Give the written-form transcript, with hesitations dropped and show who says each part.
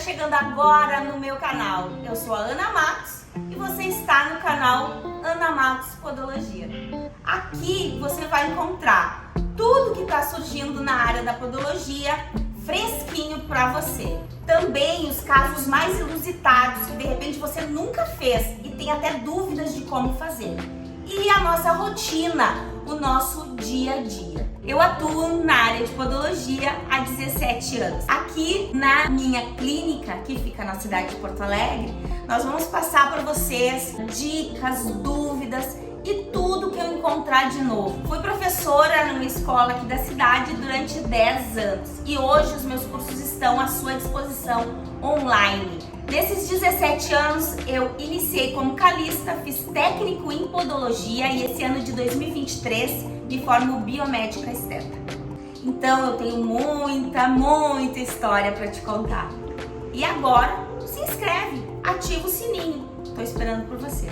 Speaker 1: chegando agora no meu canal. Eu sou a Ana Mattos e você está no canal Ana Mattos Podologia. Aqui você vai encontrar tudo que está surgindo na área da podologia, fresquinho para você. Também os casos mais inusitados que de repente você nunca fez e tem até dúvidas de como fazer. E a nossa rotina, o nosso dia a dia. Eu atuo na área de podologia há 17 anos. Aqui na minha clínica, que fica na cidade de Porto Alegre, nós vamos passar para vocês dicas, dúvidas e tudo que eu encontrar de novo. Fui professora numa escola aqui da cidade durante 10 anos e hoje os meus cursos estão à sua disposição online. Nesses 17 anos eu iniciei como calista, fiz técnico em podologia e esse ano de 2023 me formo biomédica esteta. Então eu tenho muita história para te contar. E agora se inscreve, ativa o sininho. Tô esperando por você.